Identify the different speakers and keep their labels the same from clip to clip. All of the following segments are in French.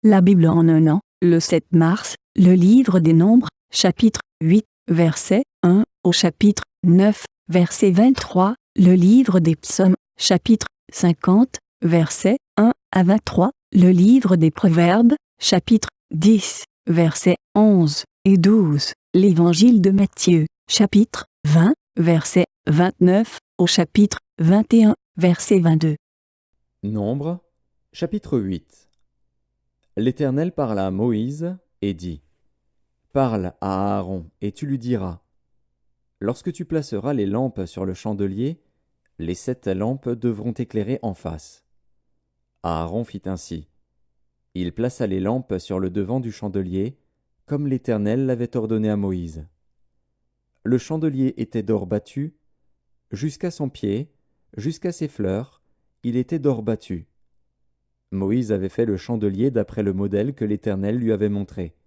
Speaker 1: La Bible en un an, le 7 mars, le livre des Nombres, chapitre 8, verset 1 au chapitre 9, verset 23, le livre des Psaumes, chapitre 50, verset 1 à 23, le livre des Proverbes, chapitre 10, versets 11 et 12, l'évangile de Matthieu, chapitre 20, verset 29 au chapitre 21, verset 22.
Speaker 2: Nombres, chapitre 8. L'Éternel parla à Moïse et dit : Parle à Aaron, et tu lui diras : Lorsque tu placeras les lampes sur le chandelier, les 7 lampes devront éclairer en face. Aaron fit ainsi. Il plaça les lampes sur le devant du chandelier, comme l'Éternel l'avait ordonné à Moïse. Le chandelier était d'or battu, jusqu'à son pied, jusqu'à ses fleurs, il était d'or battu. Moïse avait fait le chandelier d'après le modèle que l'Éternel lui avait montré.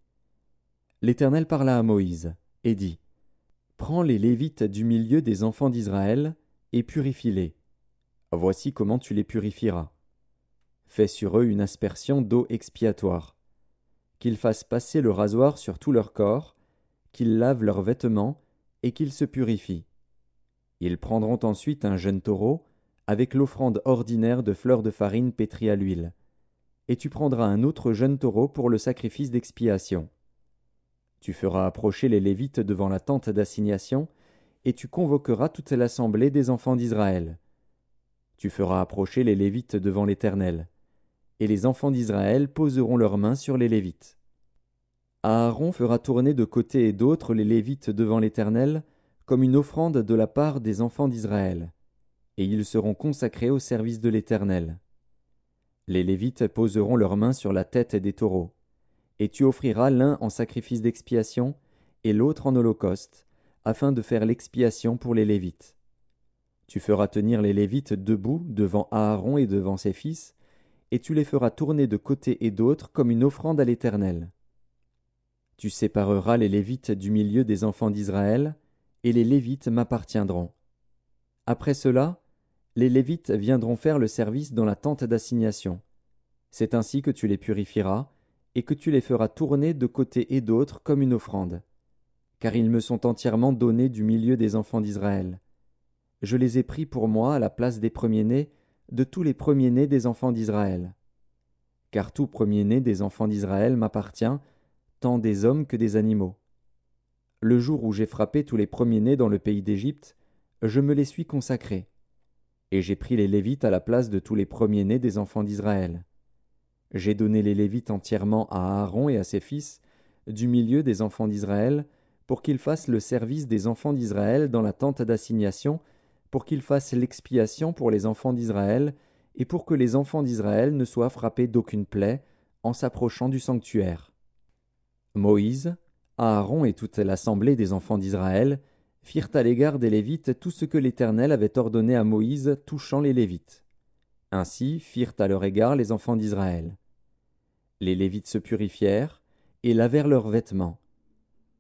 Speaker 2: L'Éternel parla à Moïse, et dit : Prends les Lévites du milieu des enfants d'Israël, et purifie-les. Voici comment tu les purifieras. Fais sur eux une aspersion d'eau expiatoire. Qu'ils fassent passer le rasoir sur tout leur corps, qu'ils lavent leurs vêtements, et qu'ils se purifient. Ils prendront ensuite un jeune taureau, avec l'offrande ordinaire de fleurs de farine pétrie à l'huile. Et tu prendras un autre jeune taureau pour le sacrifice d'expiation. Tu feras approcher les Lévites devant la tente d'assignation, et tu convoqueras toute l'assemblée des enfants d'Israël. Tu feras approcher les Lévites devant l'Éternel, et les enfants d'Israël poseront leurs mains sur les Lévites. Aaron fera tourner de côté et d'autre les Lévites devant l'Éternel, comme une offrande de la part des enfants d'Israël, et ils seront consacrés au service de l'Éternel. Les Lévites poseront leurs mains sur la tête des taureaux, et tu offriras l'un en sacrifice d'expiation et l'autre en holocauste, afin de faire l'expiation pour les Lévites. Tu feras tenir les Lévites debout devant Aaron et devant ses fils, et tu les feras tourner de côté et d'autre comme une offrande à l'Éternel. Tu sépareras les Lévites du milieu des enfants d'Israël, et les Lévites m'appartiendront. Après cela, les Lévites viendront faire le service dans la tente d'assignation. C'est ainsi que tu les purifieras, et que tu les feras tourner de côté et d'autre comme une offrande. Car ils me sont entièrement donnés du milieu des enfants d'Israël. Je les ai pris pour moi à la place des premiers-nés, de tous les premiers-nés des enfants d'Israël. Car tout premier-né des enfants d'Israël m'appartient, tant des hommes que des animaux. Le jour où j'ai frappé tous les premiers-nés dans le pays d'Égypte, je me les suis consacrés. Et j'ai pris les Lévites à la place de tous les premiers-nés des enfants d'Israël. J'ai donné les Lévites entièrement à Aaron et à ses fils, du milieu des enfants d'Israël, pour qu'ils fassent le service des enfants d'Israël dans la tente d'assignation, pour qu'ils fassent l'expiation pour les enfants d'Israël, et pour que les enfants d'Israël ne soient frappés d'aucune plaie en s'approchant du sanctuaire. Moïse, Aaron et toute l'assemblée des enfants d'Israël firent à l'égard des Lévites tout ce que l'Éternel avait ordonné à Moïse touchant les Lévites. Ainsi firent à leur égard les enfants d'Israël. Les Lévites se purifièrent et lavèrent leurs vêtements.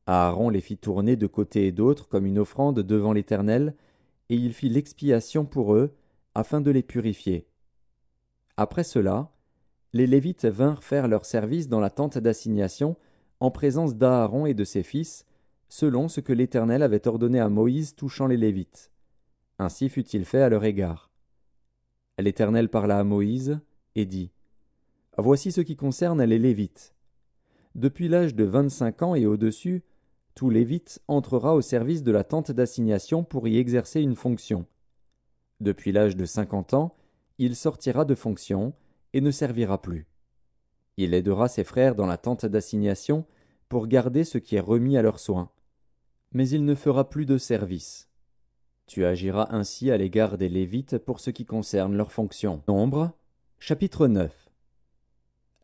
Speaker 2: Aaron les fit tourner de côté et d'autre comme une offrande devant l'Éternel, et il fit l'expiation pour eux, afin de les purifier. Après cela, les Lévites vinrent faire leur service dans la tente d'assignation, en présence d'Aaron et de ses fils, selon ce que l'Éternel avait ordonné à Moïse touchant les Lévites. Ainsi fut-il fait à leur égard. L'Éternel parla à Moïse et dit : Voici ce qui concerne les Lévites. Depuis l'âge de 25 ans et au-dessus, tout Lévite entrera au service de la tente d'assignation pour y exercer une fonction. Depuis l'âge de 50 ans, il sortira de fonction et ne servira plus. Il aidera ses frères dans la tente d'assignation pour garder ce qui est remis à leurs soins. Mais il ne fera plus de service. Tu agiras ainsi à l'égard des Lévites pour ce qui concerne leurs fonctions. Nombres, chapitre 9.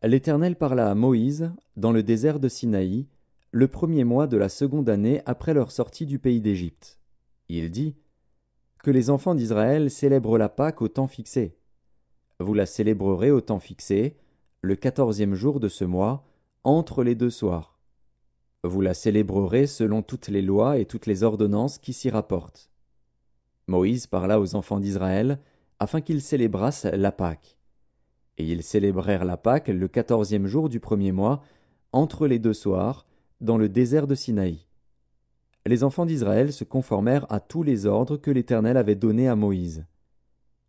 Speaker 2: L'Éternel parla à Moïse, dans le désert de Sinaï, le premier mois de la seconde année après leur sortie du pays d'Égypte. Il dit : Que les enfants d'Israël célèbrent la Pâque au temps fixé. Vous la célébrerez au temps fixé, le 14e jour de ce mois, entre les 2 soirs. Vous la célébrerez selon toutes les lois et toutes les ordonnances qui s'y rapportent. Moïse parla aux enfants d'Israël, afin qu'ils célébrassent la Pâque. Et ils célébrèrent la Pâque le 14e jour du premier mois, entre les deux soirs, dans le désert de Sinaï. Les enfants d'Israël se conformèrent à tous les ordres que l'Éternel avait donnés à Moïse.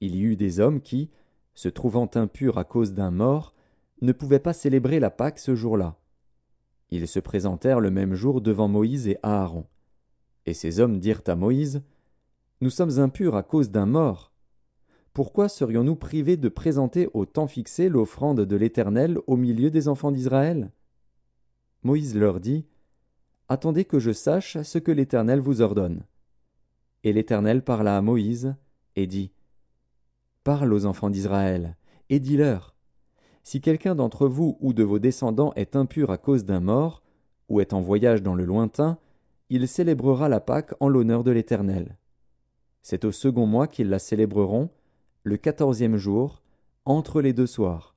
Speaker 2: Il y eut des hommes qui, se trouvant impurs à cause d'un mort, ne pouvaient pas célébrer la Pâque ce jour-là. Ils se présentèrent le même jour devant Moïse et Aaron. Et ces hommes dirent à Moïse, « Nous sommes impurs à cause d'un mort. Pourquoi serions-nous privés de présenter au temps fixé l'offrande de l'Éternel au milieu des enfants d'Israël » Moïse leur dit, « Attendez que je sache ce que l'Éternel vous ordonne. » Et l'Éternel parla à Moïse et dit, « Parle aux enfants d'Israël, et dis-leur, si quelqu'un d'entre vous ou de vos descendants est impur à cause d'un mort, ou est en voyage dans le lointain, il célébrera la Pâque en l'honneur de l'Éternel. C'est au second mois qu'ils la célébreront, le 14e jour, entre les deux soirs.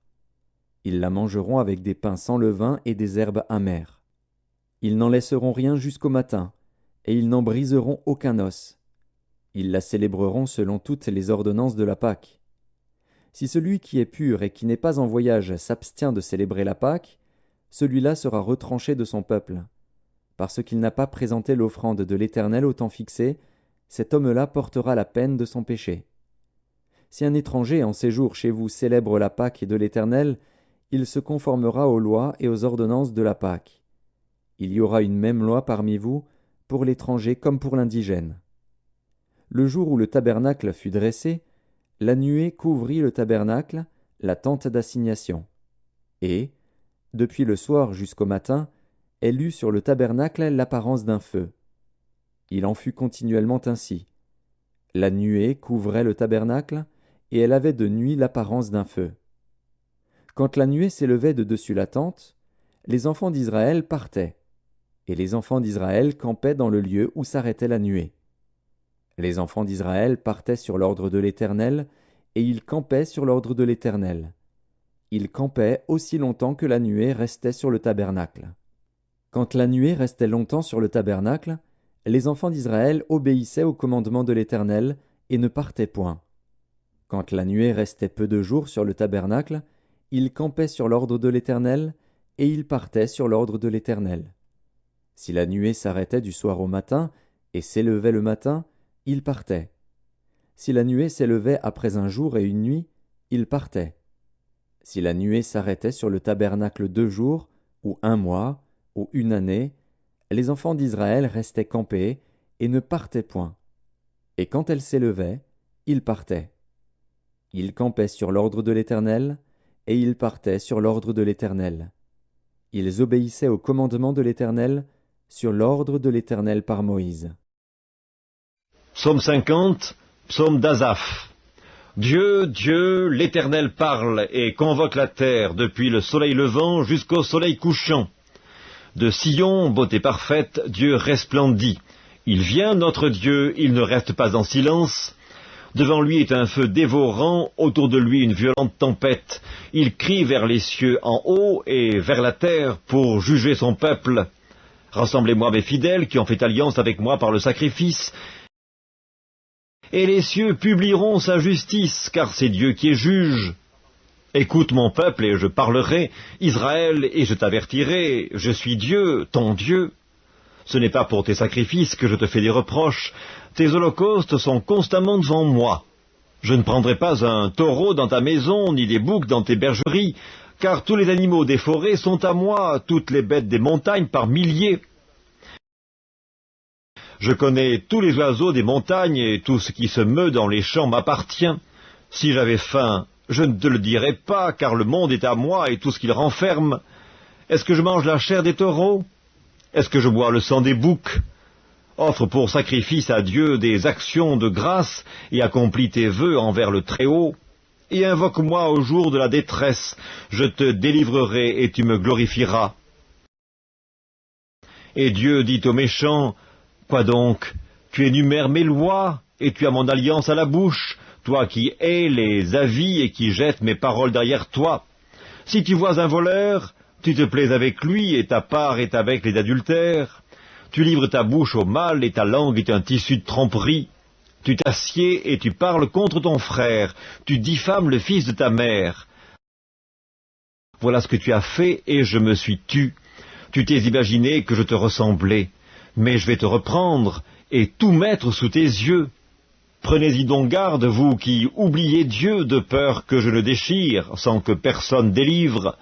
Speaker 2: Ils la mangeront avec des pains sans levain et des herbes amères. Ils n'en laisseront rien jusqu'au matin, et ils n'en briseront aucun os. Ils la célébreront selon toutes les ordonnances de la Pâque. Si celui qui est pur et qui n'est pas en voyage s'abstient de célébrer la Pâque, celui-là sera retranché de son peuple. Parce qu'il n'a pas présenté l'offrande de l'Éternel au temps fixé, cet homme-là portera la peine de son péché. Si un étranger en séjour chez vous célèbre la Pâque de l'Éternel, il se conformera aux lois et aux ordonnances de la Pâque. Il y aura une même loi parmi vous, pour l'étranger comme pour l'indigène. Le jour où le tabernacle fut dressé, la nuée couvrit le tabernacle, la tente d'assignation. Et, depuis le soir jusqu'au matin, elle eut sur le tabernacle l'apparence d'un feu. Il en fut continuellement ainsi. La nuée couvrait le tabernacle, et elle avait de nuit l'apparence d'un feu. Quand la nuée s'élevait de dessus la tente, les enfants d'Israël partaient, et les enfants d'Israël campaient dans le lieu où s'arrêtait la nuée. Les enfants d'Israël partaient sur l'ordre de l'Éternel, et ils campaient sur l'ordre de l'Éternel. Ils campaient aussi longtemps que la nuée restait sur le tabernacle. Quand la nuée restait longtemps sur le tabernacle, les enfants d'Israël obéissaient au commandement de l'Éternel et ne partaient point. Quand la nuée restait peu de jours sur le tabernacle, ils campaient sur l'ordre de l'Éternel, et ils partaient sur l'ordre de l'Éternel. Si la nuée s'arrêtait du soir au matin et s'élevait le matin, ils partaient. Si la nuée s'élevait après un jour et une nuit, ils partaient. Si la nuée s'arrêtait sur le tabernacle 2 jours, ou 1 mois, ou 1 année, les enfants d'Israël restaient campés et ne partaient point. Et quand elle s'élevait, ils partaient. Ils campaient sur l'ordre de l'Éternel, et ils partaient sur l'ordre de l'Éternel. Ils obéissaient au commandement de l'Éternel, sur l'ordre de l'Éternel par Moïse.
Speaker 3: Psaume 50, psaume d'Asaph. Dieu, Dieu, l'Éternel parle et convoque la terre depuis le soleil levant jusqu'au soleil couchant. De Sion, beauté parfaite, Dieu resplendit. Il vient, notre Dieu, il ne reste pas en silence. Devant lui est un feu dévorant, autour de lui une violente tempête. Il crie vers les cieux en haut et vers la terre pour juger son peuple. Rassemblez-moi mes fidèles qui ont fait alliance avec moi par le sacrifice. Et les cieux publieront sa justice, car c'est Dieu qui est juge. Écoute mon peuple et je parlerai, Israël, et je t'avertirai, je suis Dieu, ton Dieu. Ce n'est pas pour tes sacrifices que je te fais des reproches, tes holocaustes sont constamment devant moi. Je ne prendrai pas un taureau dans ta maison, ni des boucs dans tes bergeries, car tous les animaux des forêts sont à moi, toutes les bêtes des montagnes par milliers. Je connais tous les oiseaux des montagnes, et tout ce qui se meut dans les champs m'appartient. Si j'avais faim, je ne te le dirais pas, car le monde est à moi et tout ce qu'il renferme. Est-ce que je mange la chair des taureaux? Est-ce que je bois le sang des boucs? Offre pour sacrifice à Dieu des actions de grâce et accomplis tes vœux envers le Très-Haut. Et invoque-moi au jour de la détresse, je te délivrerai et tu me glorifieras. Et Dieu dit aux méchants, « Quoi donc? Tu énumères mes lois et tu as mon alliance à la bouche, toi qui hais les avis et qui jettes mes paroles derrière toi. Si tu vois un voleur, tu te plais avec lui et ta part est avec les adultères. Tu livres ta bouche au mal et ta langue est un tissu de tromperie. Tu t'assieds et tu parles contre ton frère, tu diffames le fils de ta mère. Voilà ce que tu as fait, et je me suis tu. Tu t'es imaginé que je te ressemblais, mais je vais te reprendre et tout mettre sous tes yeux. Prenez-y donc garde, vous qui oubliez Dieu, de peur que je ne déchire, sans que personne délivre.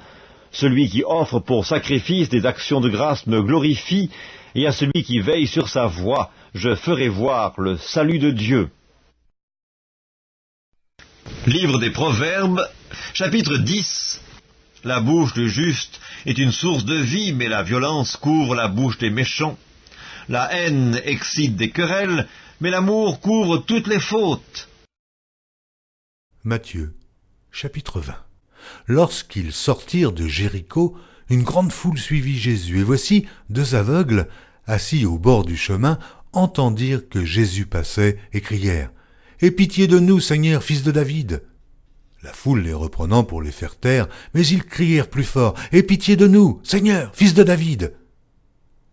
Speaker 3: Celui qui offre pour sacrifice des actions de grâce me glorifie, et à celui qui veille sur sa voie, je ferai voir le salut de Dieu. Livre des Proverbes, chapitre 10. La bouche du juste est une source de vie, mais la violence couvre la bouche des méchants. La haine excite des querelles, mais l'amour couvre toutes les fautes.
Speaker 4: Matthieu, chapitre 20. Lorsqu'ils sortirent de Jéricho, une grande foule suivit Jésus, et voici 2 aveugles, assis au bord du chemin, entendirent que Jésus passait et crièrent « Aie pitié de nous, Seigneur, fils de David !» La foule les reprenant pour les faire taire, mais ils crièrent plus fort « Aie pitié de nous, Seigneur, fils de David !»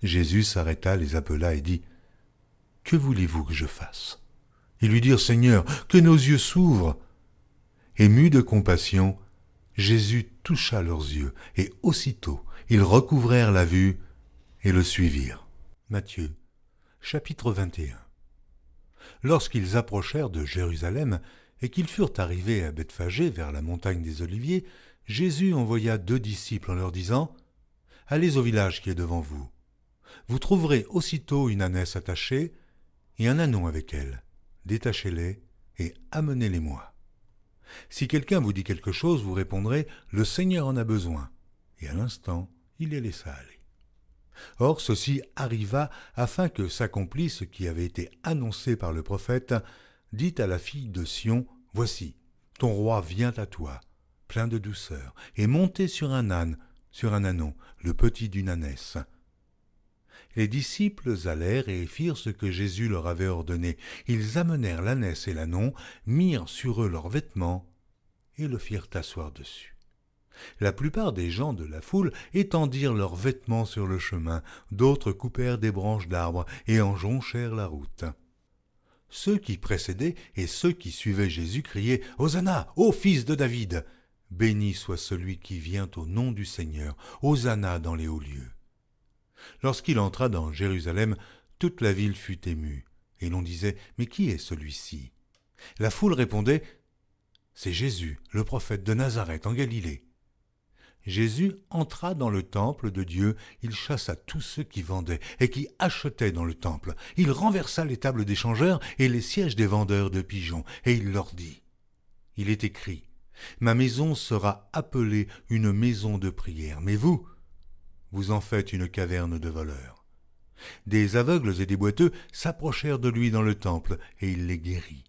Speaker 4: Jésus s'arrêta, les appela et dit « Que voulez-vous que je fasse ?» Ils lui dirent « Seigneur, que nos yeux s'ouvrent !» Ému de compassion, Jésus toucha leurs yeux, et aussitôt ils recouvrèrent la vue et le suivirent. Matthieu, chapitre 21. Lorsqu'ils approchèrent de Jérusalem et qu'ils furent arrivés à Bethphagée vers la montagne des Oliviers, Jésus envoya 2 disciples en leur disant « Allez au village qui est devant vous. Vous trouverez aussitôt une ânesse attachée et un ânon avec elle. Détachez-les et amenez-les-moi. Si quelqu'un vous dit quelque chose, vous répondrez « Le Seigneur en a besoin ». Et à l'instant, il les laissa aller. Or, ceci arriva afin que s'accomplisse ce qui avait été annoncé par le prophète, dit à la fille de Sion, « Voici, ton roi vient à toi, plein de douceur, et monté sur un âne, sur un ânon, le petit d'une ânesse. » Les disciples allèrent et firent ce que Jésus leur avait ordonné. Ils amenèrent l'ânesse et l'ânon, mirent sur eux leurs vêtements et le firent asseoir dessus. La plupart des gens de la foule étendirent leurs vêtements sur le chemin, d'autres coupèrent des branches d'arbres et en jonchèrent la route. Ceux qui précédaient et ceux qui suivaient Jésus criaient « Hosanna, ô fils de David ! Béni soit celui qui vient au nom du Seigneur, Hosanna dans les hauts lieux. » Lorsqu'il entra dans Jérusalem, toute la ville fut émue, et l'on disait « Mais qui est celui-ci » La foule répondait « C'est Jésus, le prophète de Nazareth en Galilée. » Jésus entra dans le temple de Dieu, il chassa tous ceux qui vendaient et qui achetaient dans le temple. Il renversa les tables des changeurs et les sièges des vendeurs de pigeons, et il leur dit « Il est écrit, ma maison sera appelée une maison de prière, mais vous, vous en faites une caverne de voleurs. » Des aveugles et des boiteux s'approchèrent de lui dans le temple, et il les guérit.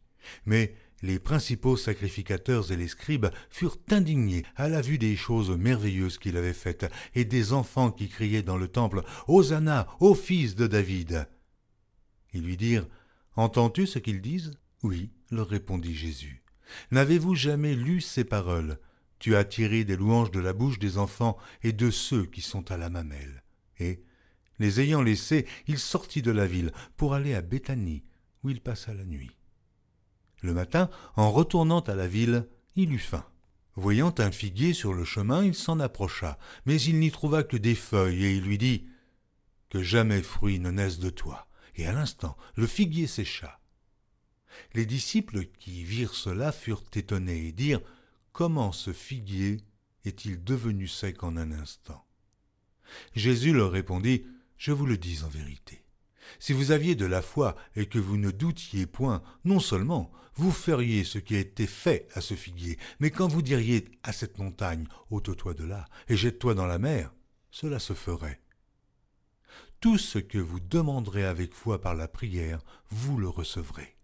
Speaker 4: Mais les principaux sacrificateurs et les scribes furent indignés à la vue des choses merveilleuses qu'il avait faites, et des enfants qui criaient dans le temple « Hosanna, ô fils de David !» Ils lui dirent « Entends-tu ce qu'ils disent ?» « Oui, leur répondit Jésus. N'avez-vous jamais lu ces paroles ? Tu as tiré des louanges de la bouche des enfants et de ceux qui sont à la mamelle. » Et, les ayant laissés, il sortit de la ville pour aller à Béthanie, où il passa la nuit. Le matin, en retournant à la ville, il eut faim. Voyant un figuier sur le chemin, il s'en approcha, mais il n'y trouva que des feuilles, et il lui dit « Que jamais fruit ne naisse de toi. » Et à l'instant, le figuier sécha. Les disciples qui virent cela furent étonnés et dirent « Comment ce figuier est-il devenu sec en un instant ?» Jésus leur répondit « Je vous le dis en vérité. Si vous aviez de la foi et que vous ne doutiez point, non seulement vous feriez ce qui a été fait à ce figuier, mais quand vous diriez à cette montagne « ôte-toi de là et jette-toi dans la mer », cela se ferait. Tout ce que vous demanderez avec foi par la prière, vous le recevrez.